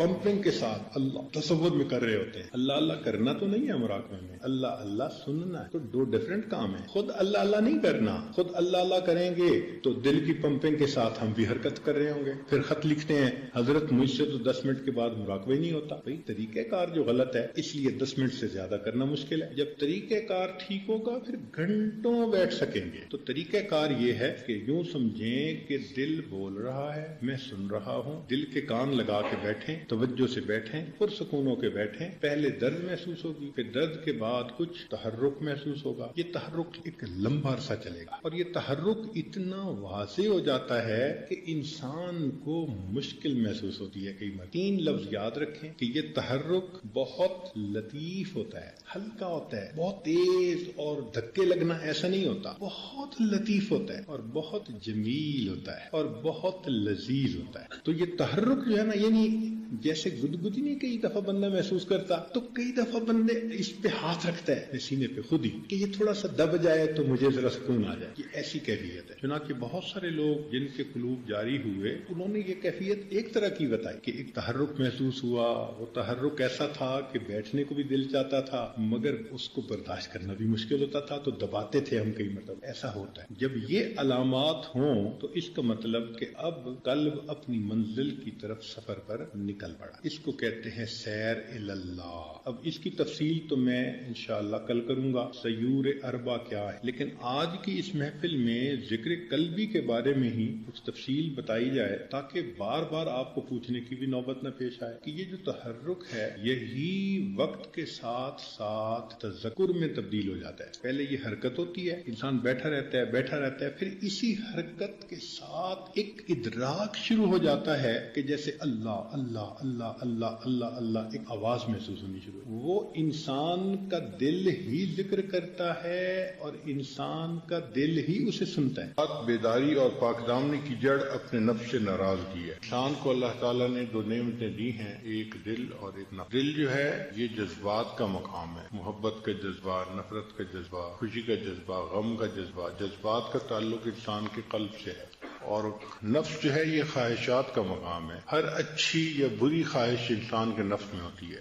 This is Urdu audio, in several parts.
پمپنگ کے ساتھ اللہ تصور میں کر رہے ہوتے ہیں. اللہ اللہ کرنا تو نہیں ہے مراقبے میں, اللہ اللہ سننا ہے. تو دو ڈفرینٹ کام ہیں. خود اللہ اللہ نہیں کرنا, خود اللہ اللہ کریں گے تو دل کی پمپنگ کے ساتھ ہم بھی حرکت کر رہے ہوں گے. پھر خط لکھتے ہیں حضرت مجھ سے تو 10 منٹ کے بعد مراقبہ ہی نہیں ہوتا. بھائی طریقہ کار جو غلط ہے اس لیے 10 منٹ سے زیادہ کرنا مشکل ہے. جب طریقہ کار ٹھیک ہوگا پھر گھنٹوں بیٹھ سکیں گے. تو طریقہ کار یہ ہے کہ یوں سمجھیں کہ دل بول رہا ہے, میں سن رہا ہوں. دل کے کان لگا کے بیٹھیں, توجہ سے بیٹھیں, پرسکون ہو کے بیٹھیں. پہلے درد محسوس ہوگی, پھر درد کے بعد کچھ تحرک محسوس ہوگا. یہ تحرک ایک لمبا عرصہ چلے گا اور یہ تحرک اتنا واضح ہو جاتا ہے کہ انسان کو مشکل محسوس ہوتی ہے. کئی مرتبہ 3 لفظ یاد رکھیں کہ یہ تحرک بہت لطیف ہوتا ہے, ہلکا ہوتا ہے. بہت تیز اور دھکے لگنا ایسا نہیں ہوتا, بہت لطیف ہوتا ہے اور بہت جمیل ہوتا ہے اور بہت لذیذ ہوتا ہے. تو یہ تحرک جو ہے نا, یعنی جیسے گدگدی نہیں کئی دفعہ بندہ محسوس کرتا, تو کئی دفعہ بندے اس پہ ہاتھ رکھتا ہے سینے پہ خود ہی کہ یہ تھوڑا سا دب جائے تو مجھے ذرا سکون آ جائے. یہ ایسی کیفیت ہے. چنانچہ بہت سارے لوگ جن کے قلوب جاری ہوئے انہوں نے یہ کیفیت ایک طرح کی بتائی کہ ایک تحرک محسوس ہوا. وہ تحرک ایسا تھا کہ بیٹھنے کو بھی دل چاہتا تھا مگر اس کو برداشت کرنا بھی مشکل ہوتا تھا, تو دباتے تھے ہم. کئی مطلب ایسا ہوتا ہے. جب یہ علامات ہوں تو اس کا مطلب کہ اب قلب اپنی منزل کی طرف سفر پر نکل پڑا. اس کو کہتے ہیں سیر اللہ. اب اس کی تفصیل تو میں انشاءاللہ کل کروں گا, سیور اربع کیا ہے. لیکن آج کی اس محفل میں ذکر قلبی کے بارے میں ہی کچھ تفصیل بتائی جائے تاکہ بار بار آپ کو پوچھنے کی بھی نوبت نہ پیش آئے کہ یہ جو تحرک ہے یہی وقت کے ساتھ ساتھ تذکر میں تبدیل ہو جاتا ہے. پہلے یہ حرکت ہوتی ہے, انسان بیٹھا رہتا ہے, پھر اسی حرکت کے ساتھ ایک ادراک شروع ہو جاتا ہے کہ جیسے اللہ اللہ اللہ اللہ اللہ اللہ ایک آواز محسوس ہونی شروع. وہ انسان کا دل ہی ذکر کرتا ہے اور انسان کا دل ہی اسے سنتا ہے. بیداری اور پاک دامنی کی جڑ اپنے نفس سے ناراضگی ہے. انسان کو اللہ تعالیٰ نے 2 نعمتیں دی ہیں, ایک دل اور ایک نفس. دل جو ہے یہ جذبات کا مقام ہے, محبت کا جذبہ, نفرت کا جذبہ, خوشی کا جذبہ, غم کا جذبہ. جذبات کا تعلق انسان کے قلب سے ہے. اور نفس جو ہے یہ خواہشات کا مقام ہے. ہر اچھی یا بری خواہش انسان کے نفس میں ہوتی ہے.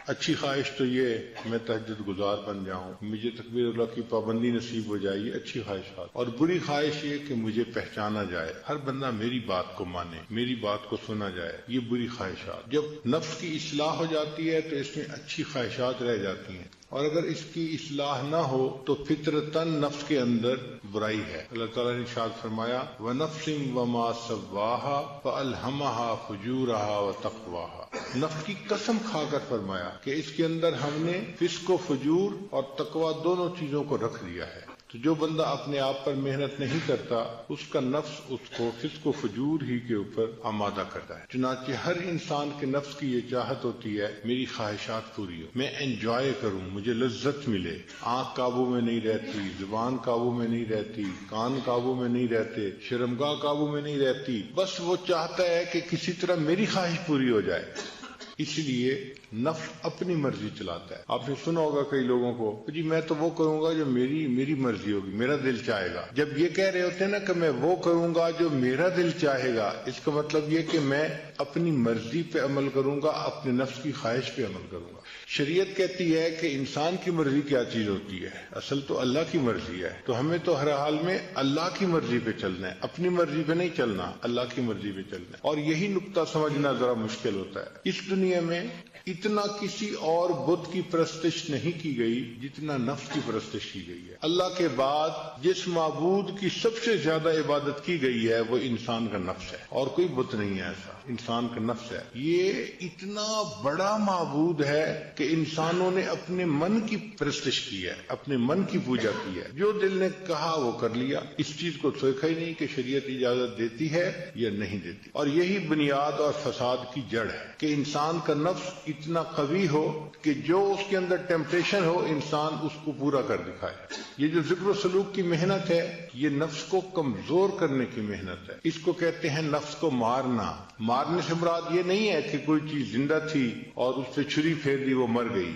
اچھی خواہش تو یہ میں تہجد گزار بن جاؤں, مجھے تکبیر اللہ کی پابندی نصیب ہو جائے, یہ اچھی خواہشات. اور بری خواہش یہ کہ مجھے پہچانا جائے, ہر بندہ میری بات کو مانے, میری بات کو سنا جائے, یہ بری خواہشات. جب نفس کی اصلاح ہو جاتی ہے تو اس میں اچھی خواہشات رہ جاتی ہیں, اور اگر اس کی اصلاح نہ ہو تو فطرتاً نفس کے اندر برائی ہے. اللہ تعالیٰ نے ارشاد فرمایا وَنَفْسٍ وَمَا سَوَّاهَا فَأَلْهَمَهَا فُجُورَهَا وَتَقْوَاهَا. نفس کی قسم کھا کر فرمایا کہ اس کے اندر ہم نے فسق و فجور اور تقوی دونوں چیزوں کو رکھ دیا ہے. تو جو بندہ اپنے آپ پر محنت نہیں کرتا اس کا نفس اس کو فسق و فجور ہی کے اوپر آمادہ کرتا ہے. چنانچہ ہر انسان کے نفس کی یہ چاہت ہوتی ہے میری خواہشات پوری ہو, میں انجوائے کروں, مجھے لذت ملے. آنکھ قابو میں نہیں رہتی, زبان قابو میں نہیں رہتی, کان قابو میں نہیں رہتے, شرمگاہ قابو میں نہیں رہتی. بس وہ چاہتا ہے کہ کسی طرح میری خواہش پوری ہو جائے. اس لیے نفس اپنی مرضی چلاتا ہے. آپ نے سنا ہوگا کئی لوگوں کو جی میں تو وہ کروں گا جو میری مرضی ہوگی, میرا دل چاہے گا. جب یہ کہہ رہے ہوتے ہیں نا کہ میں وہ کروں گا جو میرا دل چاہے گا, اس کا مطلب یہ کہ میں اپنی مرضی پہ عمل کروں گا, اپنے نفس کی خواہش پہ عمل کروں گا. شریعت کہتی ہے کہ انسان کی مرضی کیا چیز ہوتی ہے, اصل تو اللہ کی مرضی ہے. تو ہمیں تو ہر حال میں اللہ کی مرضی پہ چلنا ہے, اپنی مرضی پہ نہیں چلنا, اللہ کی مرضی پہ چلنا ہے. اور یہی نقطہ سمجھنا ذرا مشکل ہوتا ہے. اس دنیا میں اتنا کسی اور بت کی پرستش نہیں کی گئی جتنا نفس کی پرستش کی گئی ہے. اللہ کے بعد جس معبود کی سب سے زیادہ عبادت کی گئی ہے وہ انسان کا نفس ہے, اور کوئی بت نہیں ہے ایسا, انسان کا نفس ہے. یہ اتنا بڑا معبود ہے کہ انسانوں نے اپنے من کی پرستش کی ہے, اپنے من کی پوجا کی ہے. جو دل نے کہا وہ کر لیا. اس چیز کو سوچا ہی نہیں کہ شریعت اجازت دیتی ہے یا نہیں دیتی. اور یہی بنیاد اور فساد کی جڑ ہے کہ انسان کا نفس اتنا قوی ہو کہ جو اس کے اندر ٹیمپٹیشن ہو انسان اس کو پورا کر دکھائے. یہ جو ذکر و سلوک کی محنت ہے یہ نفس کو کمزور کرنے کی محنت ہے. اس کو کہتے ہیں نفس کو مارنا. مارنے سے مراد یہ نہیں ہے کہ کوئی چیز زندہ تھی اور اس پہ چھری پھیر دی وہ مر گئی.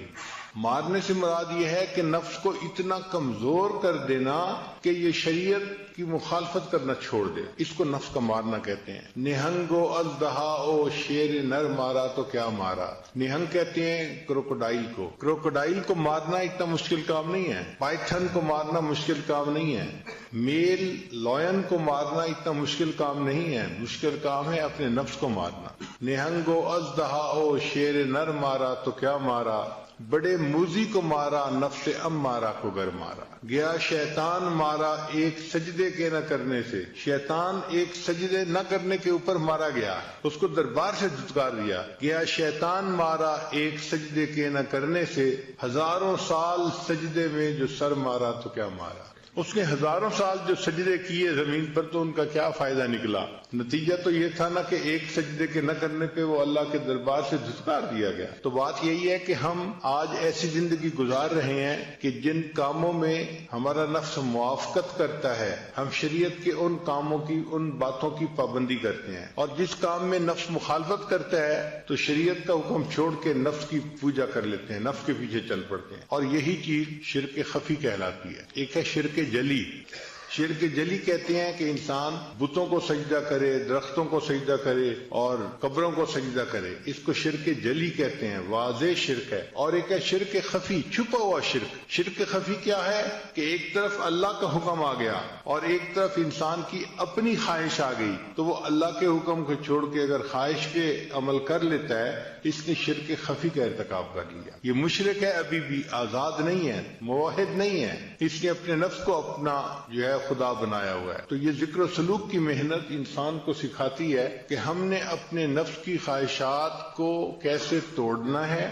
مارنے سے مراد یہ ہے کہ نفس کو اتنا کمزور کر دینا کہ یہ شریعت کی مخالفت کرنا چھوڑ دے، اس کو نفس کا مارنا کہتے ہیں۔ نہنگو ازدہا او شیر نر مارا تو کیا مارا، نہنگ کہتے ہیں کروکوڈائل کو، کروکوڈائل کو مارنا اتنا مشکل کام نہیں ہے، پائتھن کو مارنا مشکل کام نہیں ہے، میل لائن کو مارنا اتنا مشکل کام نہیں ہے، مشکل کام ہے اپنے نفس کو مارنا۔ نہنگو ازدہا او شیر نر مارا تو کیا مارا، بڑے موزی کو مارا نفس امارہ کو گر مارا۔ گیا شیطان مارا ایک سجدے کے نہ کرنے سے، شیطان ایک سجدے نہ کرنے کے اوپر مارا گیا، اس کو دربار سے دھتکار دیا۔ گیا شیطان مارا ایک سجدے کے نہ کرنے سے، ہزاروں سال سجدے میں جو سر مارا تو کیا مارا۔ اس نے ہزاروں سال جو سجدے کیے زمین پر تو ان کا کیا فائدہ نکلا، نتیجہ تو یہ تھا نا کہ ایک سجدے کے نہ کرنے پہ وہ اللہ کے دربار سے دھتکار دیا گیا۔ تو بات یہی ہے کہ ہم آج ایسی زندگی گزار رہے ہیں کہ جن کاموں میں ہمارا نفس موافقت کرتا ہے، ہم شریعت کے ان کاموں کی، ان باتوں کی پابندی کرتے ہیں، اور جس کام میں نفس مخالفت کرتا ہے تو شریعت کا حکم چھوڑ کے نفس کی پوجا کر لیتے ہیں، نفس کے پیچھے چل پڑتے ہیں، اور یہی چیز شرک خفی کہلاتی ہے۔ ایک ہے شرک جلی، شرک جلی کہتے ہیں کہ انسان بتوں کو سجدہ کرے، درختوں کو سجدہ کرے اور قبروں کو سجدہ کرے، اس کو شرک جلی کہتے ہیں، واضح شرک ہے۔ اور ایک ہے شرک خفی، چھپا ہوا شرک۔ شرک خفی کیا ہے کہ ایک طرف اللہ کا حکم آ گیا اور ایک طرف انسان کی اپنی خواہش آ گئی، تو وہ اللہ کے حکم کو چھوڑ کے اگر خواہش کے عمل کر لیتا ہے، اس نے شرک خفی کا ارتکاب کر لیا۔ یہ مشرک ہے، ابھی بھی آزاد نہیں ہے، موحد نہیں ہے، اس نے اپنے نفس کو اپنا جو ہے خدا بنایا ہوا ہے۔ تو یہ ذکر و سلوک کی محنت انسان کو سکھاتی ہے کہ ہم نے اپنے نفس کی خواہشات کو کیسے توڑنا ہے،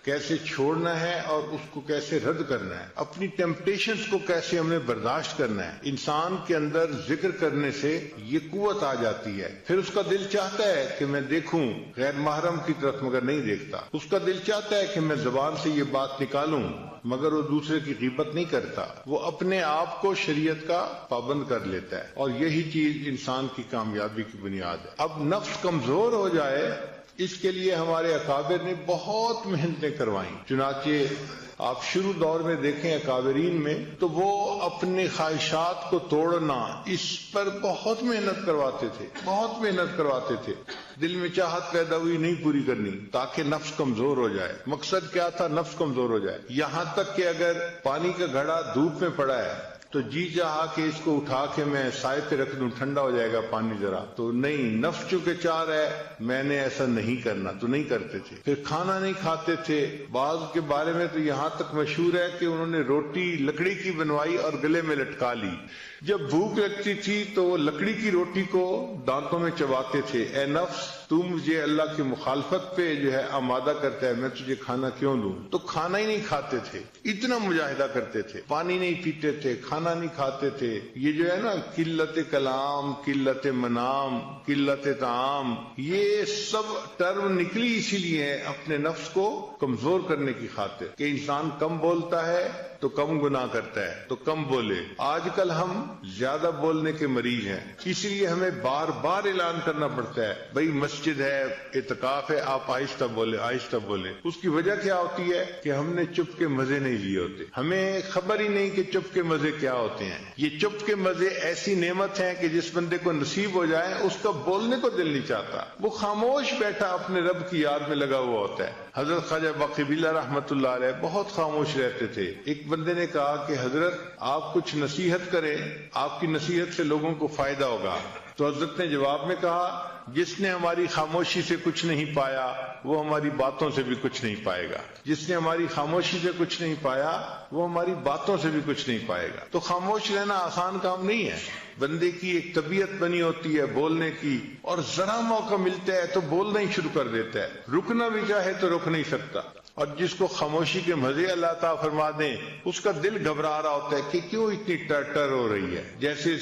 کیسے چھوڑنا ہے اور اس کو کیسے رد کرنا ہے، اپنی ٹیمپٹیشنز کو کیسے ہم نے برداشت کرنا ہے۔ انسان کے اندر ذکر کرنے سے یہ قوت آ جاتی ہے، پھر اس کا دل چاہتا ہے کہ میں دیکھوں غیر محرم کی طرف، مگر نہیں دیکھتا۔ اس کا دل چاہتا ہے کہ میں زبان سے یہ بات نکالوں، مگر وہ دوسرے کی غیبت نہیں کرتا، وہ اپنے آپ کو شریعت کا پابند کر لیتا ہے، اور یہی چیز انسان کی کامیابی کی بنیاد ہے۔ اب نفس کمزور ہو جائے، اس کے لیے ہمارے اکابر نے بہت محنتیں کروائیں۔ چنانچہ آپ شروع دور میں دیکھیں اکابرین میں تو وہ اپنے خواہشات کو توڑنا اس پر بہت محنت کرواتے تھے، بہت محنت کرواتے تھے۔ دل میں چاہت پیدا ہوئی نہیں پوری کرنی تاکہ نفس کمزور ہو جائے۔ مقصد کیا تھا؟ نفس کمزور ہو جائے۔ یہاں تک کہ اگر پانی کا گھڑا دھوپ میں پڑا ہے تو جی چاہا کہ اس کو اٹھا کے میں سائے پہ رکھ دوں، ٹھنڈا ہو جائے گا پانی ذرا، تو نہیں، نفس چونکہ چاہ رہا ہے میں نے ایسا نہیں کرنا، تو نہیں کرتے تھے۔ پھر کھانا نہیں کھاتے تھے، بعض کے بارے میں تو یہاں تک مشہور ہے کہ انہوں نے روٹی لکڑی کی بنوائی اور گلے میں لٹکا لی۔ جب بھوک لگتی تھی تو وہ لکڑی کی روٹی کو دانتوں میں چباتے تھے، اے نفس تو مجھے اللہ کی مخالفت پہ جو ہے آمادہ کرتا ہے، میں تجھے کھانا کیوں دوں؟ تو کھانا ہی نہیں کھاتے تھے، اتنا مجاہدہ کرتے تھے، پانی نہیں پیتے تھے، کھانا نہیں کھاتے تھے۔ یہ جو ہے نا قلت کلام، قلت منام، قلت طعام، یہ سب ٹرم نکلی اسی لیے اپنے نفس کو کمزور کرنے کی خاطر کہ انسان کم بولتا ہے تو کم گناہ کرتا ہے، تو کم بولے۔ آج کل ہم زیادہ بولنے کے مریض ہیں، اس لیے ہمیں بار بار اعلان کرنا پڑتا ہے، بھئی مسجد ہے، اعتکاف ہے، آپ آہستہ بولے، آہستہ بولے۔ اس کی وجہ کیا ہوتی ہے کہ ہم نے چپ کے مزے نہیں لیے ہوتے، ہمیں خبر ہی نہیں کہ چپ کے مزے کیا ہوتے ہیں۔ یہ چپ کے مزے ایسی نعمت ہیں کہ جس بندے کو نصیب ہو جائے اس کا بولنے کو دل نہیں چاہتا، وہ خاموش بیٹھا اپنے رب کی یاد میں لگا ہوا ہوتا ہے۔ حضرت خواجہ باقی رحمۃ اللہ علیہ بہت خاموش رہتے تھے۔ ایک بندے نے کہا کہ حضرت آپ کچھ نصیحت کریں، آپ کی نصیحت سے لوگوں کو فائدہ ہوگا۔ تو حضرت نے جواب میں کہا جس نے ہماری خاموشی سے کچھ نہیں پایا وہ ہماری باتوں سے بھی کچھ نہیں پائے گا، جس نے ہماری خاموشی سے کچھ نہیں پایا وہ ہماری باتوں سے بھی کچھ نہیں پائے گا۔ تو خاموش رہنا آسان کام نہیں ہے، بندے کی ایک طبیعت بنی ہوتی ہے بولنے کی، اور ذرا موقع ملتا ہے تو بولنا ہی شروع کر دیتا ہے، رکنا بھی چاہے تو رک نہیں سکتا۔ اور جس کو خاموشی کے مزے اللہ تعالیٰ فرما دیں اس کا دل گھبرا رہا ہوتا ہے کہ کیوں اتنی ٹر ٹر ہو رہی ہے۔ جیسے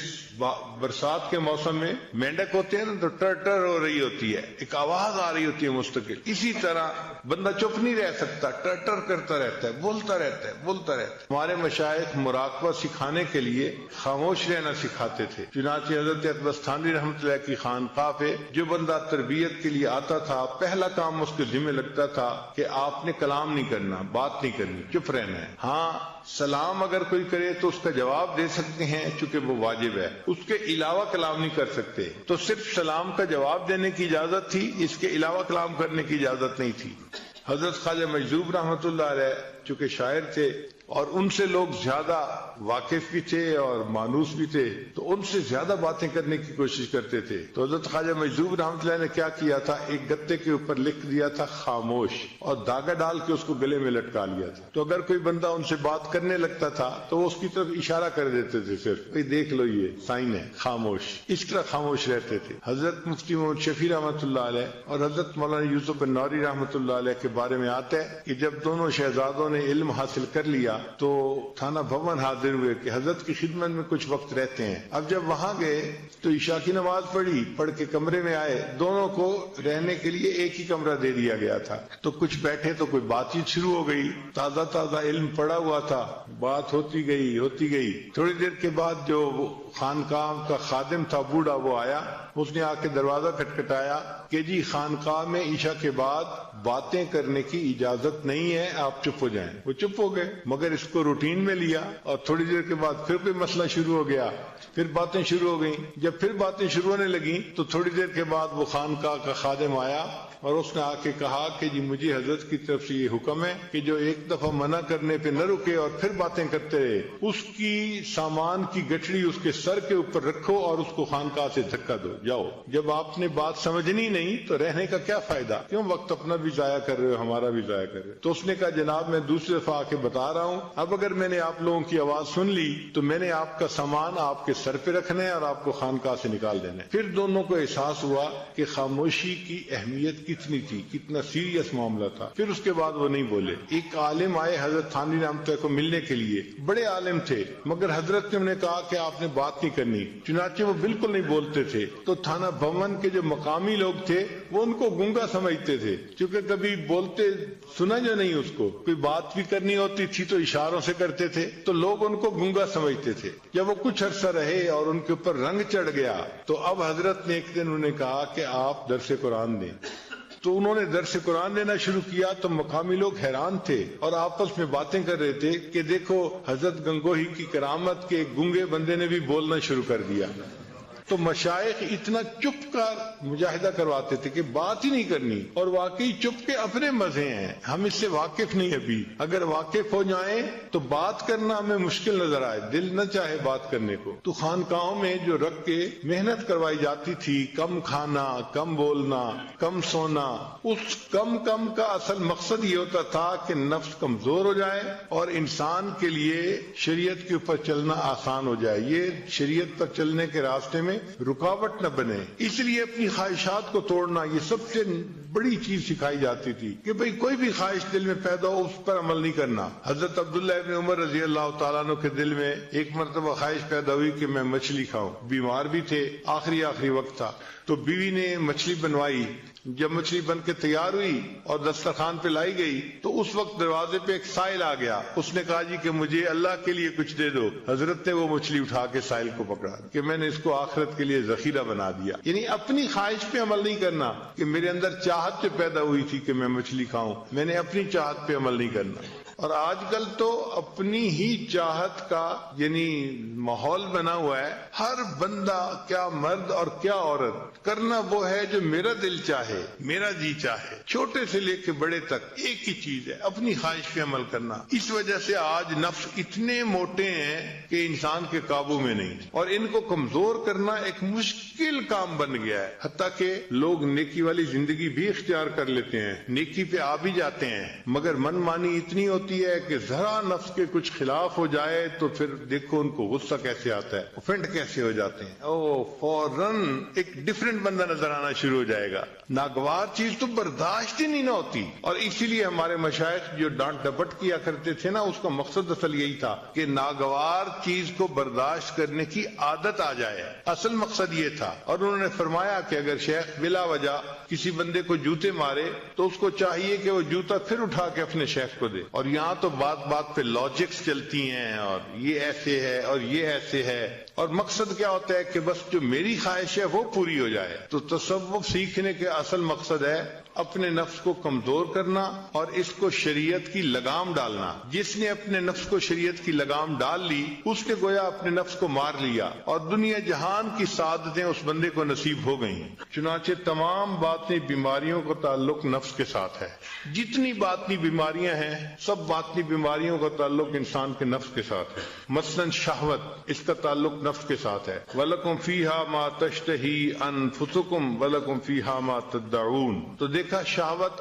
برسات کے موسم میں مینڈک ہوتے ہیں نا تو ٹر ٹر ٹر ہو رہی ہوتی ہے، ایک آواز آ رہی ہوتی ہے مستقل. اسی طرح بندہ چپ نہیں رہ سکتا، ٹر کرتا رہتا ہے، بولتا رہتا ہے. ہمارے مشائخ مراقبہ سکھانے کے لیے خاموش رہنا سکھاتے تھے. چنانچہ حضرت اقبستانی رحمۃ اللہ کی خانقاہ پہ جو بندہ تربیت کے لیے آتا تھا، پہلا کام اس کے ذمہ لگتا تھا کہ آپ نے کلام نہیں کرنا، بات نہیں کرنی، چپ رہنا ہے. ہاں سلام اگر کوئی کرے تو اس کا جواب دے سکتے ہیں چونکہ وہ واجب ہے، اس کے علاوہ کلام نہیں کر سکتے. تو صرف سلام کا جواب دینے کی اجازت تھی، اس کے علاوہ کلام کرنے کی اجازت نہیں تھی. حضرت خواجہ مجذوب رحمۃ اللہ علیہ چونکہ شاعر تھے اور ان سے لوگ زیادہ واقف بھی تھے اور مانوس بھی تھے، تو ان سے زیادہ باتیں کرنے کی کوشش کرتے تھے. تو حضرت خواجہ مجذوب رحمۃ اللہ نے کیا کیا تھا، ایک گتے کے اوپر لکھ دیا تھا خاموش، اور داغا ڈال کے اس کو گلے میں لٹکا لیا تھا. تو اگر کوئی بندہ ان سے بات کرنے لگتا تھا تو وہ اس کی طرف اشارہ کر دیتے تھے، صرف بھائی دیکھ لو یہ سائن ہے خاموش. اس طرح خاموش رہتے تھے. حضرت مفتی محمد شفیع رحمۃ اللہ علیہ اور حضرت مولانا یوسف النوری رحمۃ اللہ علیہ کے بارے میں آتا ہے کہ جب دونوں شہزادوں نے علم حاصل کر لیا تو تھانہ بھون حاضر ہوئے کہ حضرت کی خدمت میں کچھ وقت رہتے ہیں. اب جب وہاں گئے تو عشاء کی نماز پڑھ کے کمرے میں آئے. دونوں کو رہنے کے لیے ایک ہی کمرہ دے دیا گیا تھا. تو کچھ بیٹھے تو کوئی بات چیت شروع ہو گئی، تازہ علم پڑا ہوا تھا، بات ہوتی گئی. تھوڑی دیر کے بعد جو خانقاہ کا خادم تھا بوڑھا، وہ آیا، اس نے آ کے دروازہ کھٹکھٹایا کہ جی خانقاہ میں عشاء کے بعد باتیں کرنے کی اجازت نہیں ہے، آپ چپ ہو جائیں. وہ چپ ہو گئے، مگر اس کو روٹین میں لیا اور تھوڑی دیر کے بعد پھر کوئی مسئلہ شروع ہو گیا، پھر باتیں شروع ہو گئیں. جب پھر باتیں شروع ہونے لگیں تو تھوڑی دیر کے بعد وہ خانقاہ کا خادم آیا اور اس نے آ کے کہا کہ جی مجھے حضرت کی طرف سے یہ حکم ہے کہ جو ایک دفعہ منع کرنے پہ نہ رکے اور پھر باتیں کرتے رہے، اس کی سامان کی گٹھڑی اس کے سر کے اوپر رکھو اور اس کو خانقاہ سے دھکا دو، جاؤ. جب آپ نے بات سمجھنی نہیں تو رہنے کا کیا فائدہ، کیوں وقت اپنا بھی ضائع کر رہے ہو، ہمارا بھی ضائع کر رہے ہو. تو اس نے کہا جناب میں دوسری دفعہ آ کے بتا رہا ہوں، اب اگر میں نے آپ لوگوں کی آواز سن لی تو میں نے آپ کا سامان آپ کے سر پہ رکھنا ہے اور آپ کو خانقاہ سے نکال دینا ہے. پھر دونوں کو احساس ہوا کہ خاموشی کی اہمیت کتنی تھی، کتنا سیریس معاملہ تھا. پھر اس کے بعد وہ نہیں بولے. ایک عالم آئے حضرت تھانوی رحمۃ اللہ کو ملنے کے لیے، بڑے عالم تھے مگر حضرت نے انہیں کہا کہ آپ نے بات نہیں کرنی، چنانچہ وہ بالکل نہیں بولتے تھے. تو تھانہ بھون کے جو مقامی لوگ تھے وہ ان کو گونگا سمجھتے تھے، کیونکہ کبھی بولتے سنا جو نہیں، اس کو کوئی بات بھی کرنی ہوتی تھی تو اشاروں سے کرتے تھے، تو لوگ ان کو گونگا سمجھتے تھے. جب وہ کچھ عرصہ رہے اور ان کے اوپر رنگ چڑھ گیا تو اب حضرت نے ایک دن انہیں کہا کہ آپ درس قرآن دیں. تو انہوں نے درس قرآن دینا شروع کیا تو مقامی لوگ حیران تھے اور آپس میں باتیں کر رہے تھے کہ دیکھو حضرت گنگوہی کی کرامت کے گونگے بندے نے بھی بولنا شروع کر دیا. تو مشائخ اتنا چپ کا مجاہدہ کرواتے تھے کہ بات ہی نہیں کرنی، اور واقعی چپ کے اپنے مزے ہیں، ہم اس سے واقف نہیں ابھی. اگر واقف ہو جائیں تو بات کرنا ہمیں مشکل نظر آئے، دل نہ چاہے بات کرنے کو. تو خانقاہوں میں جو رکھ کے محنت کروائی جاتی تھی، کم کھانا، کم بولنا، کم سونا، اس کم کا اصل مقصد یہ ہوتا تھا کہ نفس کمزور ہو جائے اور انسان کے لیے شریعت کے اوپر چلنا آسان ہو جائے، یہ شریعت پر چلنے کے راستے میں رکاوٹ نہ بنے. اس لیے اپنی خواہشات کو توڑنا یہ سب سے بڑی چیز سکھائی جاتی تھی کہ بھئی کوئی بھی خواہش دل میں پیدا ہو اس پر عمل نہیں کرنا. حضرت عبداللہ ابن عمر رضی اللہ تعالیٰ عنہ کے دل میں ایک مرتبہ خواہش پیدا ہوئی کہ میں مچھلی کھاؤں. بیمار بھی تھے، آخری وقت تھا، تو بیوی نے مچھلی بنوائی. جب مچھلی بن کے تیار ہوئی اور دسترخوان پہ لائی گئی تو اس وقت دروازے پہ ایک سائل آ گیا. اس نے کہا جی کہ مجھے اللہ کے لیے کچھ دے دو. حضرت نے وہ مچھلی اٹھا کے سائل کو پکڑا کہ میں نے اس کو آخرت کے لیے ذخیرہ بنا دیا. یعنی اپنی خواہش پہ عمل نہیں کرنا کہ میرے اندر چاہت جو پیدا ہوئی تھی کہ میں مچھلی کھاؤں، میں نے اپنی چاہت پہ عمل نہیں کرنا. اور آج کل تو اپنی ہی چاہت کا یعنی ماحول بنا ہوا ہے. ہر بندہ، کیا مرد اور کیا عورت، کرنا وہ ہے جو میرا دل چاہے، میرا جی چاہے. چھوٹے سے لے کے بڑے تک ایک ہی چیز ہے، اپنی خواہش پہ عمل کرنا. اس وجہ سے آج نفس اتنے موٹے ہیں کہ انسان کے قابو میں نہیں، اور ان کو کمزور کرنا ایک مشکل کام بن گیا ہے. حتیٰ کہ لوگ نیکی والی زندگی بھی اختیار کر لیتے ہیں، نیکی پہ آ بھی جاتے ہیں، مگر من مانی اتنی ہوتی ہوتی ہے کہ ذرا نفس کے کچھ خلاف ہو جائے تو پھر دیکھو ان کو غصہ کیسے آتا ہے, اوفینڈ کیسے ہو جاتے ہیں, او فوراً ایک ڈفرینٹ بندہ نظر آنا شروع ہو جائے گا. ناگوار چیز تو برداشت ہی نہیں نہ ہوتی, اور اسی لیے ہمارے مشائخ جو ڈانٹ ڈپٹ کیا کرتے تھے نا, اس کا مقصد اصل یہی تھا کہ ناگوار چیز کو برداشت کرنے کی عادت آ جائے. اصل مقصد یہ تھا. اور انہوں نے فرمایا کہ اگر شیخ بلا وجہ کسی بندے کو جوتے مارے تو اس کو چاہیے کہ وہ جوتا پھر اٹھا کے اپنے شیخ کو دے. اور یہاں تو بات بات پہ لاجکس چلتی ہیں, اور یہ ایسے ہے اور یہ ایسے ہے, اور مقصد کیا ہوتا ہے کہ بس جو میری خواہش ہے وہ پوری ہو جائے. تو تصوف سیکھنے کے اصل مقصد ہے اپنے نفس کو کمزور کرنا اور اس کو شریعت کی لگام ڈالنا. جس نے اپنے نفس کو شریعت کی لگام ڈال لی اس نے گویا اپنے نفس کو مار لیا, اور دنیا جہان کی سعادتیں اس بندے کو نصیب ہو گئیں. چنانچہ تمام باطنی بیماریوں کا تعلق نفس کے ساتھ ہے. جتنی باطنی بیماریاں ہیں سب باطنی بیماریوں کا تعلق انسان کے نفس کے ساتھ ہے. مثلا شہوت, اس کا تعلق نفس کے ساتھ ہے. وَلَكُمْ فِيهَا مَا تَشْتَهِي أَنفُسُكُمْ وَلَكُمْ فِيهَا مَا تَدَّعُونَ. تو دیکھا شہوت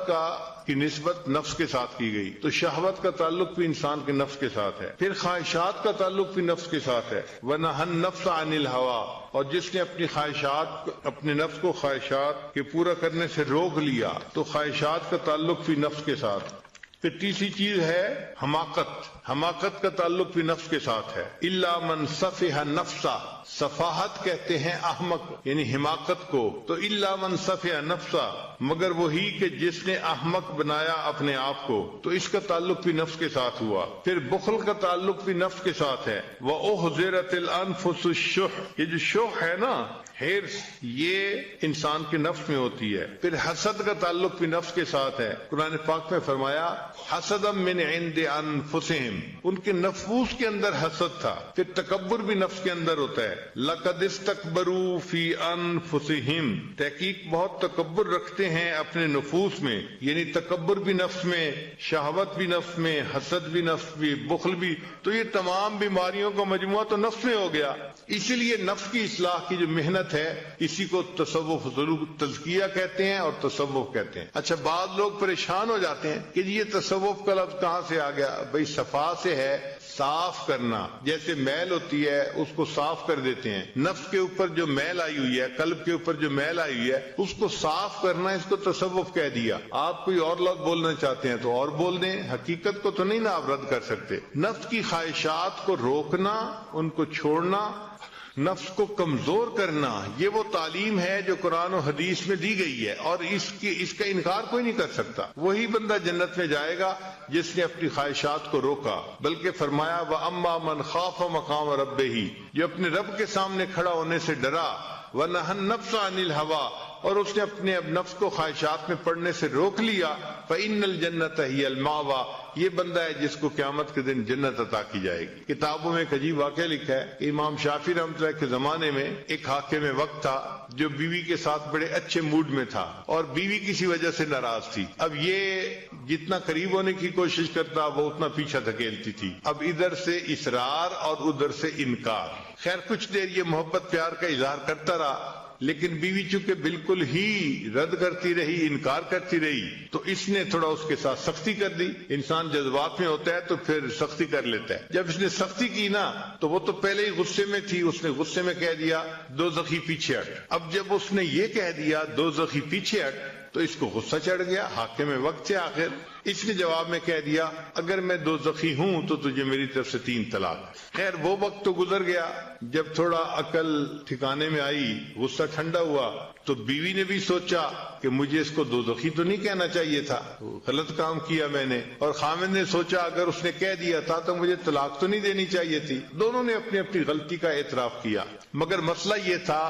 کی نسبت نفس کے ساتھ کی گئی, تو شہوت کا تعلق بھی انسان کے نفس کے ساتھ ہے. پھر خواہشات کا تعلق بھی نفس کے ساتھ ہے. وَنَهَى النَّفْسَ عَنِ الْهَوَىٰ, اور جس نے اپنی خواہشات, اپنے نفس کو خواہشات کے پورا کرنے سے روک لیا تو خواہشات کا تعلق بھی نفس کے ساتھ. پھر تیسری چیز ہے حماقت. حماقت کا تعلق بھی نفس کے ساتھ ہے. الا من صفح نفسا, صفاحت کہتے ہیں احمق یعنی حماقت کو, تو الا من صفح نفسا, مگر وہی کہ جس نے احمق بنایا اپنے آپ کو, تو اس کا تعلق بھی نفس کے ساتھ ہوا. پھر بخل کا تعلق بھی نفس کے ساتھ ہے. وَأُحْضِرَتِ الْأَنفُسُ الشُّحَّ, یہ جو شح ہے نا, ہرس, یہ انسان کے نفس میں ہوتی ہے. پھر حسد کا تعلق بھی نفس کے ساتھ ہے. قرآن پاک میں فرمایا حسدا من عند انفسہم, ان کے نفوس کے اندر حسد تھا. پھر تکبر بھی نفس کے اندر ہوتا ہے. لقد استکبروا فی انفسہم, تحقیق بہت تکبر رکھتے ہیں اپنے نفوس میں, یعنی تکبر بھی نفس میں, شہوت بھی نفس میں, حسد بھی نفس میں, بخل بھی. تو یہ تمام بیماریوں کا مجموعہ تو نفس میں ہو گیا. اسی لیے نفس کی اصلاح کی جو محنت ہے اسی کو تصوف ضرور تزکیہ کہتے ہیں اور تصوف کہتے ہیں. اچھا, بعض لوگ پریشان ہو جاتے ہیں کہ یہ تصوف کا لفظ کہاں سے آ گیا. بھئی صفا سے ہے, صاف کرنا. جیسے میل ہوتی ہے اس کو صاف کر دیتے ہیں. نفس کے اوپر جو میل آئی ہوئی ہے, قلب کے اوپر جو میل آئی ہوئی ہے, اس کو صاف کرنا, اس کو تصوف کہہ دیا. آپ کوئی اور لفظ بولنا چاہتے ہیں تو اور بول دیں, حقیقت کو تو نہیں نا آپ رد کر سکتے. نفس کی خواہشات کو روکنا, ان کو چھوڑنا, نفس کو کمزور کرنا, یہ وہ تعلیم ہے جو قرآن و حدیث میں دی گئی ہے, اور اس کا انکار کوئی نہیں کر سکتا. وہی بندہ جنت میں جائے گا جس نے اپنی خواہشات کو روکا. بلکہ فرمایا وَأَمَّا مَنْ خَافَ مَقَامَ رَبِّهِ, جو اپنے رب کے سامنے کھڑا ہونے سے ڈرا. وَنَهَى النَّفْسَ عَنِ الْهَوَىٰ, اور اس نے اپنے نفس کو خواہشات میں پڑنے سے روک لیا. فَإِنَّ الْجَنَّةَ هِيَ الْمَأْوَىٰ, یہ بندہ ہے جس کو قیامت کے دن جنت عطا کی جائے گی. کتابوں میں ایک عجیب واقعہ لکھا ہے کہ امام شافعی رحمۃ اللہ کے زمانے میں ایک حاکم وقت تھا جو بیوی کے ساتھ بڑے اچھے موڈ میں تھا, اور بیوی کسی وجہ سے ناراض تھی. اب یہ جتنا قریب ہونے کی کوشش کرتا وہ اتنا پیچھا دھکیلتی تھی. اب ادھر سے اصرار اور ادھر سے انکار. خیر کچھ دیر یہ محبت پیار کا اظہار کرتا رہا, لیکن بیوی چونکہ بالکل ہی رد کرتی رہی, انکار کرتی رہی, تو اس نے تھوڑا اس کے ساتھ سختی کر دی. انسان جذبات میں ہوتا ہے تو پھر سختی کر لیتا ہے. جب اس نے سختی کی نا تو وہ تو پہلے ہی غصے میں تھی, اس نے غصے میں کہہ دیا دوزخی پیچھے ہٹ. اب جب اس نے یہ کہہ دیا دوزخی پیچھے ہٹ تو اس کو غصہ چڑھ گیا. حاکم وقت سے آخر اس نے جواب میں کہہ دیا اگر میں دوزخی ہوں تو تجھے میری طرف سے 3 طلاق. خیر وہ وقت تو گزر گیا. جب تھوڑا عقل ٹھکانے میں آئی, غصہ ٹھنڈا ہوا, تو بیوی نے بھی سوچا کہ مجھے اس کو دوزخی تو نہیں کہنا چاہیے تھا, غلط کام کیا میں نے. اور خامد نے سوچا اگر اس نے کہہ دیا تھا تو مجھے طلاق تو نہیں دینی چاہیے تھی. دونوں نے اپنی اپنی غلطی کا اعتراف کیا, مگر مسئلہ یہ تھا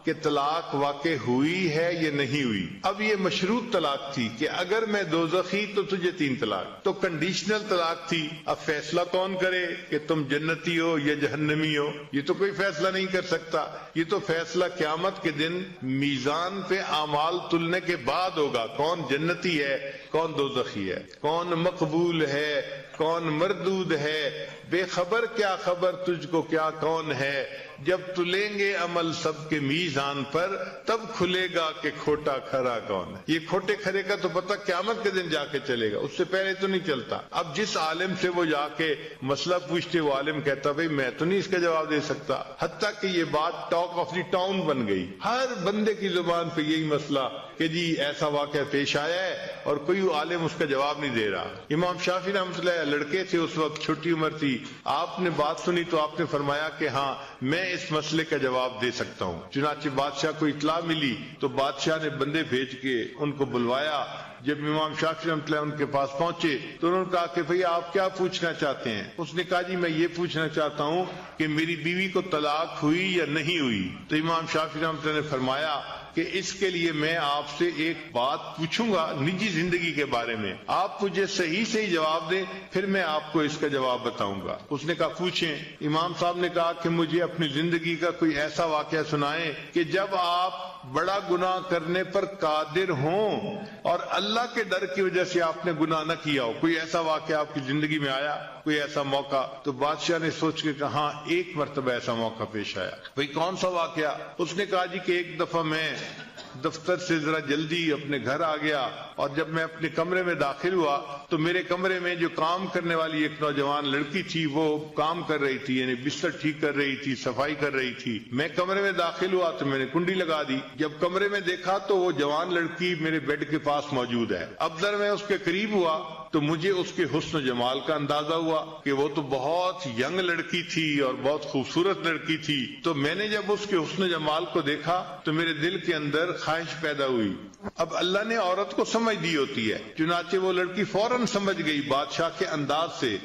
کہ طلاق واقع ہوئی ہے یا نہیں ہوئی. اب یہ مشروط طلاق تھی کہ اگر میں دوزخی تو تجھے 3 طلاق. تو کنڈیشنل طلاق تھی. اب فیصلہ کون کرے کہ تم جنتی ہو یا جہنمی ہو؟ یہ تو کوئی فیصلہ نہیں کر سکتا. یہ تو فیصلہ قیامت کے دن میزان پہ اعمال تلنے کے بعد ہوگا. کون جنتی ہے, کون دوزخی ہے, کون مقبول ہے, کون مردود ہے. بے خبر کیا خبر تجھ کو کیا کون ہے, جب تلیں گے عمل سب کے میزان پر تب کھلے گا کہ کھوٹا کھرا کون ہے. یہ کھوٹے کھرے کا تو پتہ قیامت کے دن جا کے چلے گا, اس سے پہلے تو نہیں چلتا. اب جس عالم سے وہ جا کے مسئلہ پوچھتے وہ عالم کہتا بھئی میں تو نہیں اس کا جواب دے سکتا, حتیٰ کہ یہ بات ٹاک آف دی ٹاؤن بن گئی. ہر بندے کی زبان پہ یہی مسئلہ کہ جی ایسا واقعہ پیش آیا ہے اور کوئی عالم اس کا جواب نہیں دے رہا. امام شافعی رحمۃ اللہ لڑکے تھے, اس وقت چھوٹی عمر تھی. آپ نے بات سنی تو آپ نے فرمایا کہ ہاں میں اس مسئلے کا جواب دے سکتا ہوں. چنانچہ بادشاہ کو اطلاع ملی تو بادشاہ نے بندے بھیج کے ان کو بلوایا. جب امام شافعی رحمۃ اللہ ان کے پاس پہنچے تو انہوں نے کہا کہ بھئی آپ کیا پوچھنا چاہتے ہیں؟ اس نے کہا جی میں یہ پوچھنا چاہتا ہوں کہ میری بیوی کو طلاق ہوئی یا نہیں ہوئی. تو امام شافعی رحمۃ اللہ نے فرمایا کہ اس کے لیے میں آپ سے ایک بات پوچھوں گا نجی زندگی کے بارے میں, آپ مجھے صحیح صحیح جواب دیں, پھر میں آپ کو اس کا جواب بتاؤں گا. اس نے کہا پوچھیں. امام صاحب نے کہا کہ مجھے اپنی زندگی کا کوئی ایسا واقعہ سنائیں کہ جب آپ بڑا گناہ کرنے پر قادر ہوں اور اللہ کے ڈر کی وجہ سے آپ نے گناہ نہ کیا ہو. کوئی ایسا واقعہ آپ کی زندگی میں آیا, کوئی ایسا موقع؟ تو بادشاہ نے سوچ کے کہا ہاں ایک مرتبہ ایسا موقع پیش آیا. بھئی کون سا واقعہ؟ اس نے کہا جی کہ ایک دفعہ میں دفتر سے ذرا جلدی اپنے گھر آ گیا اور جب میں اپنے کمرے میں داخل ہوا تو میرے کمرے میں جو کام کرنے والی ایک نوجوان لڑکی تھی وہ کام کر رہی تھی, یعنی بستر ٹھیک کر رہی تھی, صفائی کر رہی تھی. میں کمرے میں داخل ہوا تو میں نے کنڈی لگا دی. جب کمرے میں دیکھا تو وہ جوان لڑکی میرے بیڈ کے پاس موجود ہے. اب ذرا میں اس کے قریب ہوا تو مجھے اس کے حسن و جمال کا اندازہ ہوا کہ وہ تو بہت ینگ لڑکی تھی اور بہت خوبصورت لڑکی تھی. تو میں نے جب اس کے حسن و جمال کو دیکھا تو میرے دل کے اندر خواہش پیدا ہوئی. اب اللہ نے عورت کو سمجھ دی ہوتی ہے, چنانچہ وہ لڑکی فوراً سمجھ گئی بادشاہ کے انداز سے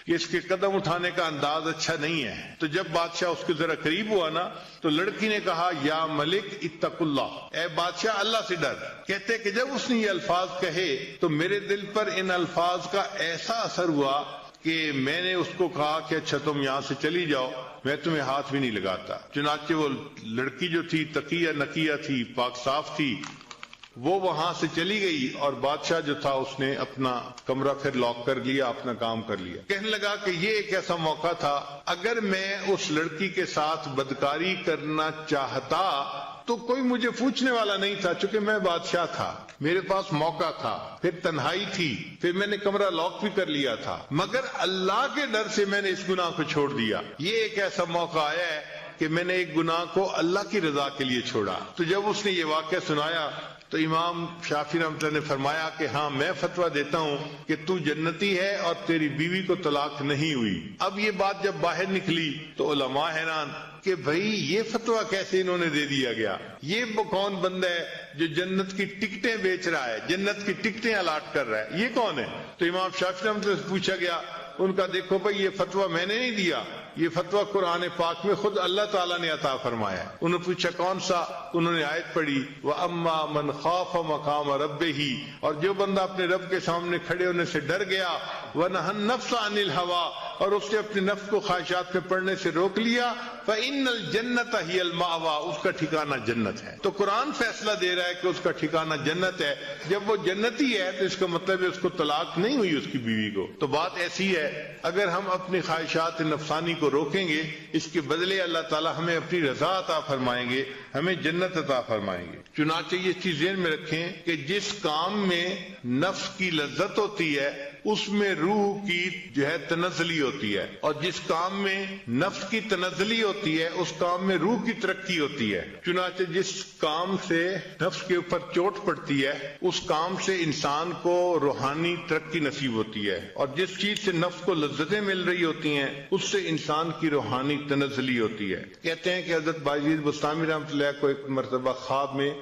کہ اس کے قدم اٹھانے کا انداز اچھا نہیں ہے. تو جب بادشاہ اس کے ذرا قریب ہوا نا تو لڑکی نے کہا یا ملک اتق اللہ, اے بادشاہ اللہ سے ڈر. کہتے کہ جب اس نے یہ الفاظ کہے تو میرے دل پر ان الفاظ کا ایسا اثر ہوا کہ میں نے اس کو کہا کہ اچھا تم یہاں سے چلی جاؤ, میں تمہیں ہاتھ بھی نہیں لگاتا. چنانچہ وہ لڑکی جو تھی تقیہ نقیہ تھی, پاک صاف تھی, وہ وہاں سے چلی گئی اور بادشاہ جو تھا اس نے اپنا کمرہ پھر لاک کر لیا, اپنا کام کر لیا. کہنے لگا کہ یہ ایک ایسا موقع تھا اگر میں اس لڑکی کے ساتھ بدکاری کرنا چاہتا تو کوئی مجھے پوچھنے والا نہیں تھا, چونکہ میں بادشاہ تھا, میرے پاس موقع تھا, پھر تنہائی تھی, پھر میں نے کمرہ لاک بھی کر لیا تھا, مگر اللہ کے ڈر سے میں نے اس گناہ کو چھوڑ دیا. یہ ایک ایسا موقع آیا ہے کہ میں نے ایک گناہ کو اللہ کی رضا کے لیے چھوڑا. تو جب اس نے یہ واقعہ سنایا تو امام شافعی رحمۃ اللہ نے فرمایا کہ ہاں میں فتویٰ دیتا ہوں کہ تو جنتی ہے اور تیری بیوی کو طلاق نہیں ہوئی. اب یہ بات جب باہر نکلی تو علماء حیران کہ بھئی یہ فتویٰ کیسے انہوں نے دے دیا گیا, یہ کون بندہ ہے جو جنت کی ٹکٹیں بیچ رہا ہے, جنت کی ٹکٹیں الاٹ کر رہا ہے, یہ کون ہے؟ تو امام شافعی رحمۃ اللہ سے پوچھا گیا, ان کا دیکھو بھئی یہ فتویٰ میں نے نہیں دیا, یہ فتویٰ قرآن پاک میں خود اللہ تعالیٰ نے عطا فرمایا ہے. انہوں نے پوچھا کون سا؟ انہوں نے آیت پڑھی وَأَمَّا مَنْ خَافَ مَقَامَ رَبِّهِ, اور جو بندہ اپنے رب کے سامنے کھڑے ہونے سے ڈر گیا, وَنَهَى النَّفْسَ عَنِ الْهَوَىٰ, اور اس نے اپنے نفس کو خواہشات میں پڑنے سے روک لیا, فَإِنَّ الْجَنَّةَ هِيَ الْمَأْوَىٰ, اس کا ٹھکانہ جنت ہے. تو قرآن فیصلہ دے رہا ہے کہ اس کا ٹھکانہ جنت ہے. جب وہ جنتی ہے تو اس کا مطلب ہے اس کو طلاق نہیں ہوئی اس کی بیوی کو. تو بات ایسی ہے اگر ہم اپنی خواہشات نفسانی کو روکیں گے اس کے بدلے اللہ تعالی ہمیں اپنی رضا عطا فرمائیں گے, ہمیں جنت عطا فرمائیں گے. چنانچہ یہ چیز ذہن میں رکھیں کہ جس کام میں نفس کی لذت ہوتی ہے اس میں روح کی جو ہے تنزلی ہوتی ہے, اور جس کام میں نفس کی تنزلی ہوتی ہے اس کام میں روح کی ترقی ہوتی ہے. چنانچہ جس کام سے نفس کے اوپر چوٹ پڑتی ہے اس کام سے انسان کو روحانی ترقی نصیب ہوتی ہے, اور جس چیز سے نفس کو لذتیں مل رہی ہوتی ہیں اس سے انسان کی روحانی تنزلی ہوتی ہے. کہتے ہیں کہ حضرت باجید بستامی رحمۃ اللہ کو ایک مرتبہ خواب میں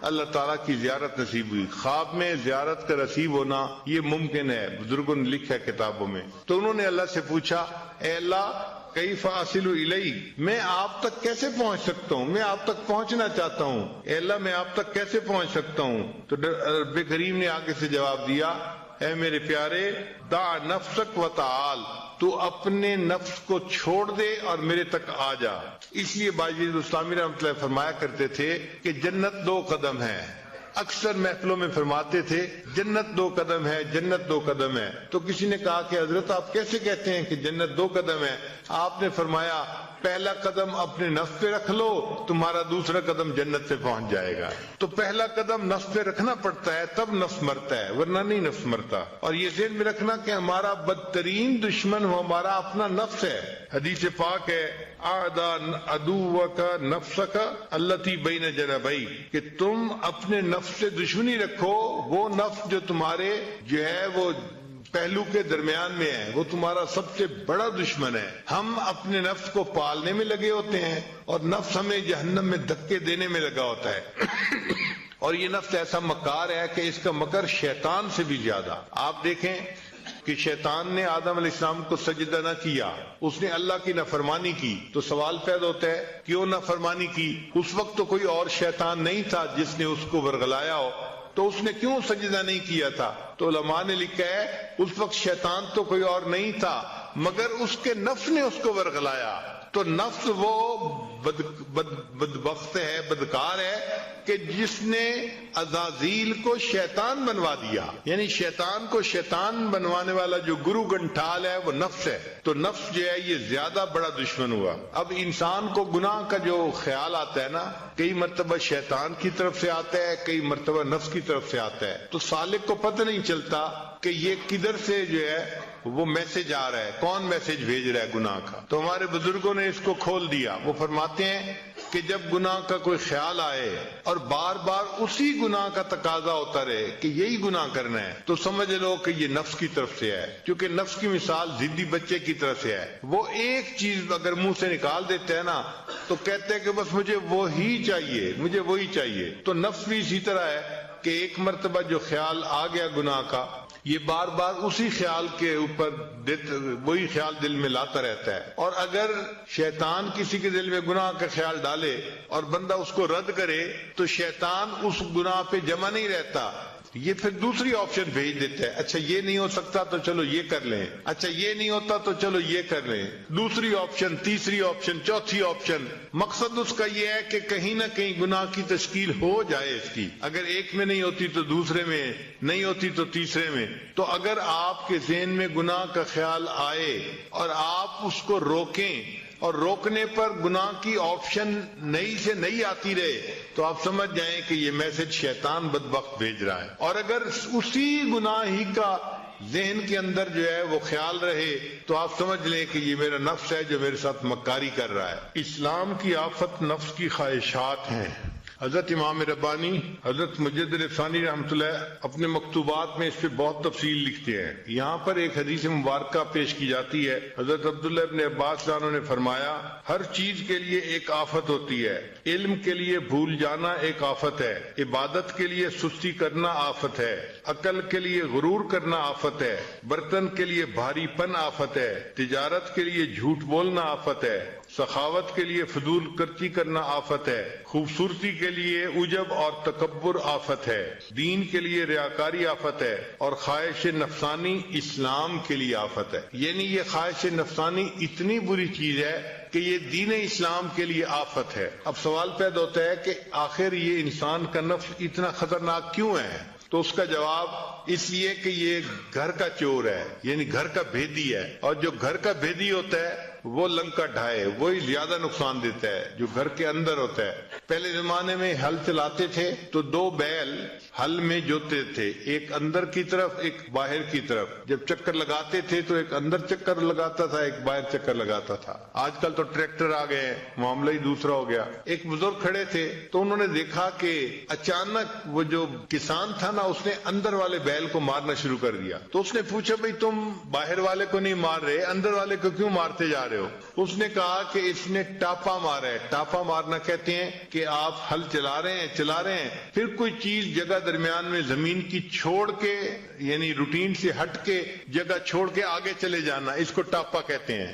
اللہ تعالیٰ کی زیارت نصیب ہوئی. خواب میں زیارت کا نصیب ہونا یہ ممکن ہے, بزرگوں نے لکھا ہے کتابوں میں. تو انہوں نے اللہ سے پوچھا اے اللہ کیف اصل الیہ, میں آپ تک کیسے پہنچ سکتا ہوں, میں آپ تک پہنچنا چاہتا ہوں, اے اللہ میں آپ تک کیسے پہنچ سکتا ہوں. تو رب کریم نے آگے سے جواب دیا اے میرے پیارے دع نفسک و تعال, تو اپنے نفس کو چھوڑ دے اور میرے تک آ جا. اس لیے باجید بستامی رحمۃ اللہ فرمایا کرتے تھے کہ جنت 2 قدم ہے. اکثر محفلوں میں فرماتے تھے جنت 2 قدم ہے, جنت 2 قدم ہے. تو کسی نے کہا کہ حضرت آپ کیسے کہتے ہیں کہ جنت 2 قدم ہے؟ آپ نے فرمایا پہلا قدم اپنے نفس پہ رکھ لو، تمہارا دوسرا قدم جنت سے پہنچ جائے گا۔ تو پہلا قدم نفس پہ رکھنا پڑتا ہے، تب نفس مرتا ہے، ورنہ نہیں نفس مرتا۔ اور یہ ذہن میں رکھنا کہ ہمارا بدترین دشمن ہمارا اپنا نفس ہے۔ حدیث پاک ہے اعداء عدوک نفسک التی بین جنبیک، کہ تم اپنے نفس سے دشمنی رکھو، وہ نفس جو تمہارے جو ہے وہ پہلو کے درمیان میں ہے، وہ تمہارا سب سے بڑا دشمن ہے۔ ہم اپنے نفس کو پالنے میں لگے ہوتے ہیں اور نفس ہمیں جہنم میں دھکے دینے میں لگا ہوتا ہے۔ اور یہ نفس ایسا مکار ہے کہ اس کا مکر شیطان سے بھی زیادہ۔ آپ دیکھیں کہ شیطان نے آدم علیہ السلام کو سجدہ نہ کیا، اس نے اللہ کی نافرمانی کی، تو سوال پیدا ہوتا ہے کیوں نافرمانی کی؟ اس وقت تو کوئی اور شیطان نہیں تھا جس نے اس کو ورغلایا ہو، تو اس نے کیوں سجدہ نہیں کیا تھا؟ تو علماء نے لکھا ہے اس وقت شیطان تو کوئی اور نہیں تھا مگر اس کے نفس نے اس کو ورغلایا۔ تو نفس وہ بدبخت ہے، بدکار ہے کہ جس نے عزازیل کو شیطان بنوا دیا، یعنی شیطان کو شیطان بنوانے والا جو گرو گنٹھال ہے وہ نفس ہے۔ تو نفس جو ہے یہ زیادہ بڑا دشمن ہوا۔ اب انسان کو گناہ کا جو خیال آتا ہے نا، کئی مرتبہ شیطان کی طرف سے آتا ہے، کئی مرتبہ نفس کی طرف سے آتا ہے، تو سالک کو پتہ نہیں چلتا کہ یہ کدھر سے جو ہے وہ میسج آ رہا ہے، کون میسج بھیج رہا ہے گناہ کا۔ تو ہمارے بزرگوں نے اس کو کھول دیا۔ وہ فرماتے ہیں کہ جب گناہ کا کوئی خیال آئے اور بار بار اسی گناہ کا تقاضا ہوتا رہے کہ یہی گناہ کرنا ہے، تو سمجھ لو کہ یہ نفس کی طرف سے ہے، کیونکہ نفس کی مثال ضدی بچے کی طرف سے ہے۔ وہ ایک چیز اگر منہ سے نکال دیتے ہیں نا تو کہتے ہیں کہ بس مجھے وہی چاہیے، مجھے وہی چاہیے۔ تو نفس بھی اسی طرح ہے کہ ایک مرتبہ جو خیال آ گیا گناہ کا، یہ بار بار اسی خیال کے اوپر وہی خیال دل میں لاتا رہتا ہے۔ اور اگر شیطان کسی کے دل میں گناہ کا خیال ڈالے اور بندہ اس کو رد کرے تو شیطان اس گناہ پہ جمع نہیں رہتا، یہ پھر دوسری آپشن بھیج دیتا ہے، اچھا یہ نہیں ہو سکتا تو چلو یہ کر لیں، اچھا یہ نہیں ہوتا تو چلو یہ کر لیں، دوسری آپشن، تیسری آپشن، چوتھی آپشن۔ مقصد اس کا یہ ہے کہ کہیں نہ کہیں گناہ کی تشکیل ہو جائے اس کی، اگر ایک میں نہیں ہوتی تو دوسرے میں، نہیں ہوتی تو تیسرے میں۔ تو اگر آپ کے ذہن میں گناہ کا خیال آئے اور آپ اس کو روکیں اور روکنے پر گناہ کی آپشن نئی سے نئی آتی رہے تو آپ سمجھ جائیں کہ یہ میسج شیطان بدبخت بھیج رہا ہے۔ اور اگر اسی گناہ ہی کا ذہن کے اندر جو ہے وہ خیال رہے تو آپ سمجھ لیں کہ یہ میرا نفس ہے جو میرے ساتھ مکاری کر رہا ہے۔ اسلام کی آفت نفس کی خواہشات ہیں۔ حضرت امام ربانی، حضرت مجد الفسانی رحمۃ اللہ اپنے مکتوبات میں اس پہ بہت تفصیل لکھتے ہیں۔ یہاں پر ایک حدیث مبارکہ پیش کی جاتی ہے۔ حضرت عبداللہ ابن عباس عنہ نے فرمایا ہر چیز کے لیے ایک آفت ہوتی ہے، علم کے لیے بھول جانا ایک آفت ہے، عبادت کے لیے سستی کرنا آفت ہے، عقل کے لیے غرور کرنا آفت ہے، برتن کے لیے بھاری پن آفت ہے، تجارت کے لیے جھوٹ بولنا آفت ہے، سخاوت کے لیے فضول خرچی کرنا آفت ہے، خوبصورتی کے لیے عجب اور تکبر آفت ہے، دین کے لیے ریاکاری آفت ہے، اور خواہش نفسانی اسلام کے لیے آفت ہے۔ یعنی یہ خواہش نفسانی اتنی بری چیز ہے کہ یہ دین اسلام کے لیے آفت ہے۔ اب سوال پیدا ہوتا ہے کہ آخر یہ انسان کا نفس اتنا خطرناک کیوں ہے؟ تو اس کا جواب اس لیے کہ یہ گھر کا چور ہے، یعنی گھر کا بھیدی ہے، اور جو گھر کا بھیدی ہوتا ہے وہ لنکا ڈھائے، وہی زیادہ نقصان دیتا ہے جو گھر کے اندر ہوتا ہے۔ پہلے زمانے میں ہل چلاتے تھے تو دو بیل ہل میں جوتے تھے، ایک اندر کی طرف ایک باہر کی طرف۔ جب چکر لگاتے تھے تو ایک اندر چکر لگاتا تھا، ایک باہر چکر لگاتا تھا۔ آج کل تو ٹریکٹر آ گئے، معاملہ ہی دوسرا ہو گیا۔ ایک بزرگ کھڑے تھے تو انہوں نے دیکھا کہ اچانک وہ جو کسان تھا نا اس نے اندر والے بیل کو مارنا شروع کر دیا۔ تو اس نے پوچھا بھئی تم باہر والے کو نہیں مار رہے، اندر والے کو کیوں مارتے جا رہے ہو؟ اس نے کہا کہ اس نے ٹاپا مارا ہے۔ ٹاپا مارنا کہتے ہیں کہ آپ ہل چلا رہے ہیں پھر کوئی چیز جگہ درمیان میں زمین کی چھوڑ کے، یعنی روٹین سے ہٹ کے جگہ چھوڑ کے آگے چلے جانا، اس کو ٹاپا کہتے ہیں۔